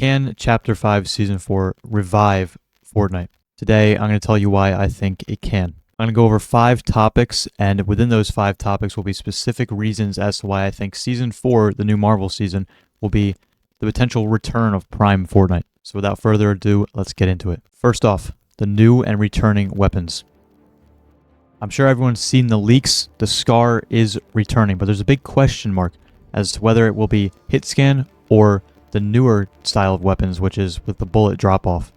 Can Chapter 5 Season 4 revive Fortnite? Today, I'm going to tell you why I think it can. I'm going to go over 5 topics, and within those 5 topics will be specific reasons as to why I think Season 4, the new Marvel season, will be the potential return of PRIME Fortnite. So without further ado, let's get into it. First off, the new and returning weapons. I'm sure everyone's seen the leaks. The Scar is returning, but there's a big question mark as to whether it will be hit scan or the newer style of weapons, which is with the bullet drop-off.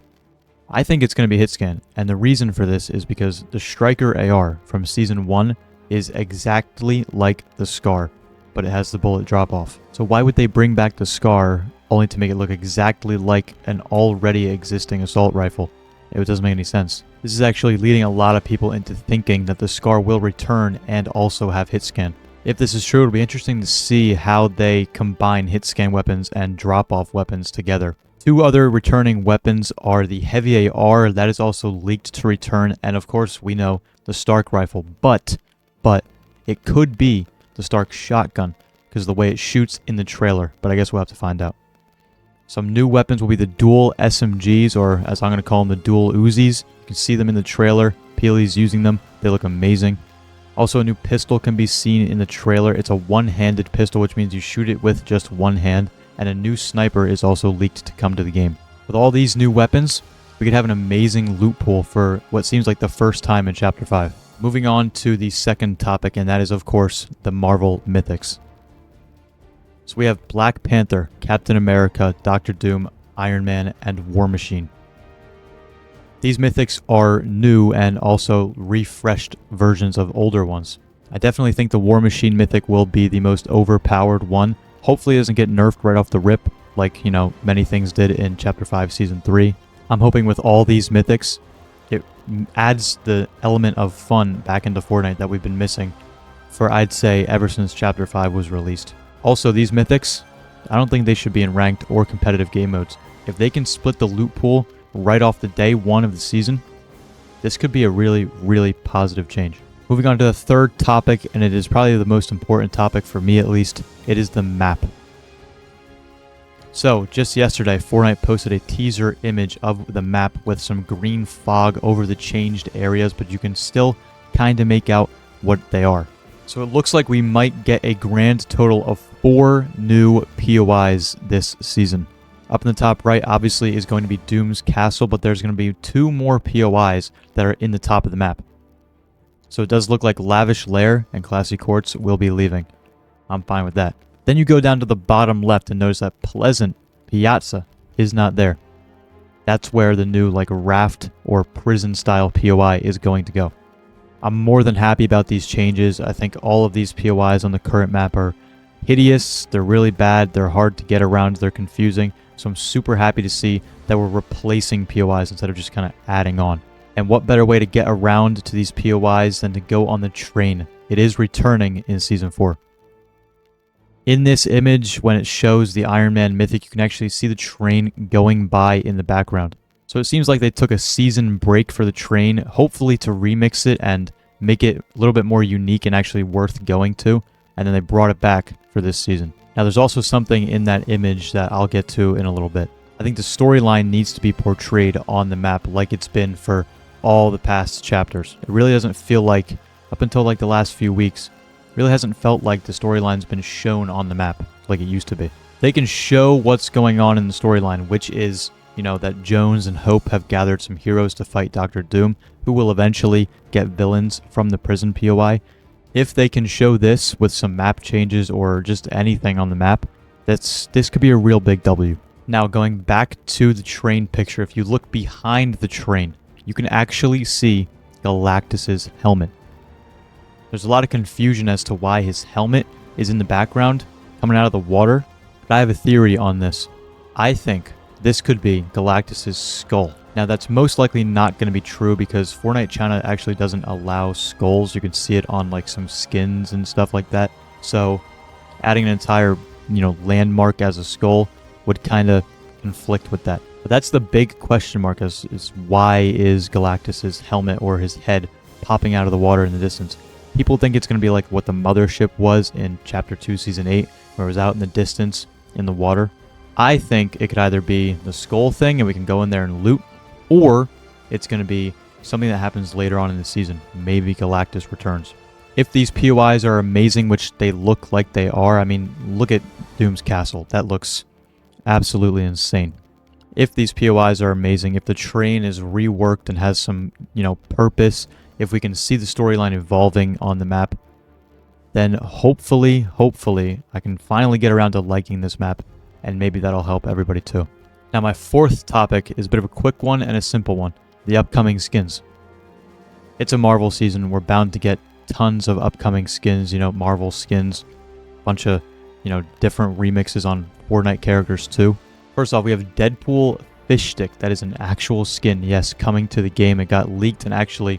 I think it's going to be hit scan, and the reason for this is because the Striker AR from Season 1 is exactly like the Scar, but it has the bullet drop-off. So why would they bring back the Scar only to make it look exactly like an already existing assault rifle? It doesn't make any sense. This is actually leading a lot of people into thinking that the Scar will return and also have hit scan. If this is true, it'll be interesting to see how they combine hit scan weapons and drop-off weapons together. 2 other returning weapons are the Heavy AR, that is also leaked to return, and of course we know the Stark rifle, but it could be the Stark shotgun because of the way it shoots in the trailer, but I guess we'll have to find out. Some new weapons will be the dual SMGs, or as I'm going to call them, the dual Uzis. You can see them in the trailer. Peely's using them. They look amazing. Also, a new pistol can be seen in the trailer. It's a one-handed pistol, which means you shoot it with just one hand. And a new sniper is also leaked to come to the game. With all these new weapons, we could have an amazing loot pool for what seems like the first time in Chapter 5. Moving on to the second topic, and that is, of course, the Marvel Mythics. So we have Black Panther, Captain America, Doctor Doom, Iron Man, and War Machine. These mythics are new and also refreshed versions of older ones. I definitely think the War Machine mythic will be the most overpowered one. Hopefully it doesn't get nerfed right off the rip, like, many things did in Chapter 5 Season 3. I'm hoping with all these mythics, it adds the element of fun back into Fortnite that we've been missing for, I'd say, ever since Chapter 5 was released. Also, these mythics, I don't think they should be in ranked or competitive game modes. If they can split the loot pool right off the day 1 of the season, this could be a really, really positive change. Moving on to the third topic, and it is probably the most important topic for me at least, it is the map. So, just yesterday, Fortnite posted a teaser image of the map with some green fog over the changed areas, but you can still kind of make out what they are. So it looks like we might get a grand total of 4 new POIs this season. Up in the top right, obviously, is going to be Doom's Castle, but there's going to be 2 more POIs that are in the top of the map. So it does look like Lavish Lair and Classy Courts will be leaving. I'm fine with that. Then you go down to the bottom left and notice that Pleasant Piazza is not there. That's where the new raft or prison style POI is going to go. I'm more than happy about these changes. I think all of these POIs on the current map are hideous. They're really bad. They're hard to get around. They're confusing. So I'm super happy to see that we're replacing POIs instead of just kind of adding on. And what better way to get around to these POIs than to go on the train? It is returning in Season 4. In this image, when it shows the Iron Man mythic, you can actually see the train going by in the background. So it seems like they took a season break for the train, hopefully to remix it and make it a little bit more unique and actually worth going to, and then they brought it back for this season. Now there's also something in that image that I'll get to in a little bit. I think the storyline needs to be portrayed on the map like it's been for all the past chapters. It really doesn't feel like, up until the last few weeks, it really hasn't felt like the storyline's been shown on the map like it used to be. They can show what's going on in the storyline, which is that Jones and Hope have gathered some heroes to fight Doctor Doom, who will eventually get villains from the prison POI. If they can show this with some map changes or just anything on the map, this could be a real big W. Now, going back to the train picture, if you look behind the train, you can actually see Galactus's helmet. There's a lot of confusion as to why his helmet is in the background, coming out of the water, but I have a theory on this. I think this could be Galactus's skull. Now that's most likely not going to be true because Fortnite China actually doesn't allow skulls. You can see it on some skins and stuff like that. So adding an entire, landmark as a skull would kind of conflict with that. But that's the big question mark is why is Galactus's helmet or his head popping out of the water in the distance? People think it's going to be like what the mothership was in Chapter 2 Season 8, where it was out in the distance in the water. I think it could either be the skull thing and we can go in there and loot, or it's going to be something that happens later on in the season. Maybe Galactus returns. If these POIs are amazing, which they look like they are, I mean, look at Doom's Castle. That looks absolutely insane. If these POIs are amazing, if the train is reworked and has some, purpose, if we can see the storyline evolving on the map, then hopefully, I can finally get around to liking this map, and maybe that'll help everybody too. Now, my fourth topic is a bit of a quick one and a simple one. The upcoming skins. It's a Marvel season. We're bound to get tons of upcoming skins, Marvel skins. Bunch of, different remixes on Fortnite characters too. First off, we have Deadpool Fish Stick. That is an actual skin, yes, coming to the game. It got leaked and actually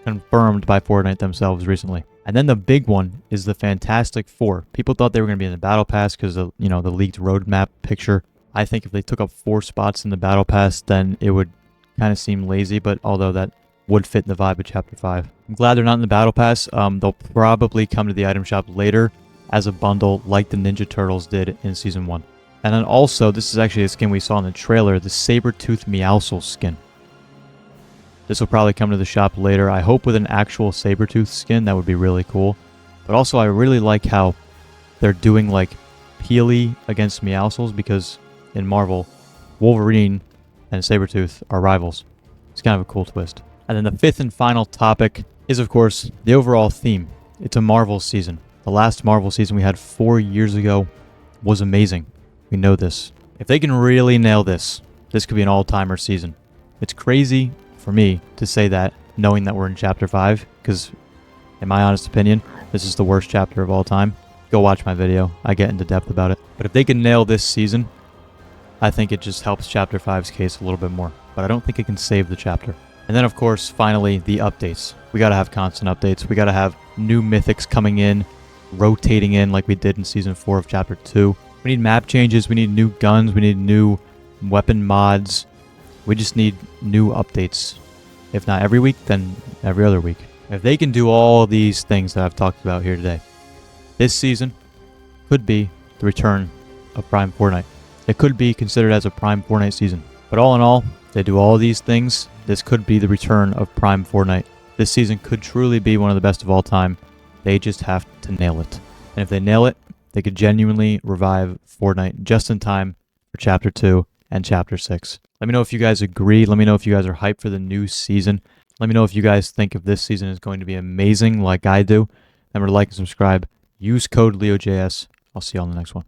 confirmed by Fortnite themselves recently. And then the big one is the Fantastic Four. People thought they were going to be in the Battle Pass because of, the leaked roadmap picture. I think if they took up 4 spots in the Battle Pass, then it would kind of seem lazy, but although that would fit in the vibe of Chapter 5. I'm glad they're not in the Battle Pass. They'll probably come to the item shop later as a bundle like the Ninja Turtles did in Season 1. And then also, this is actually a skin we saw in the trailer, the Sabertooth Meowscles skin. This will probably come to the shop later. I hope with an actual Sabertooth skin, that would be really cool. But also, I really like how they're doing like Peely against Meowscles, because in Marvel, Wolverine and Sabertooth are rivals. It's kind of a cool twist. And then the fifth and final topic is, of course, the overall theme. It's a Marvel season. The last Marvel season we had 4 years ago was amazing. We know this. If they can really nail this, this could be an all-timer season. It's crazy for me to say that, knowing that we're in Chapter 5, because in my honest opinion, this is the worst chapter of all time. Go watch my video. I get into depth about it. But if they can nail this season, I think it just helps Chapter 5's case a little bit more. But I don't think it can save the chapter. And then, of course, finally, the updates. We gotta have constant updates. We gotta have new mythics coming in, rotating in like we did in Season 4 of Chapter 2. We need map changes. We need new guns. We need new weapon mods. We just need new updates. If not every week, then every other week. If they can do all these things that I've talked about here today, this season could be the return of Prime Fortnite. It could be considered as a Prime Fortnite season. But all in all, they do all these things, this could be the return of Prime Fortnite. This season could truly be one of the best of all time. They just have to nail it. And if they nail it, they could genuinely revive Fortnite just in time for Chapter 2 and Chapter 6. Let me know if you guys agree. Let me know if you guys are hyped for the new season. Let me know if you guys think if this season is going to be amazing like I do. Remember to like and subscribe. Use code LeoJS. I'll see you on the next one.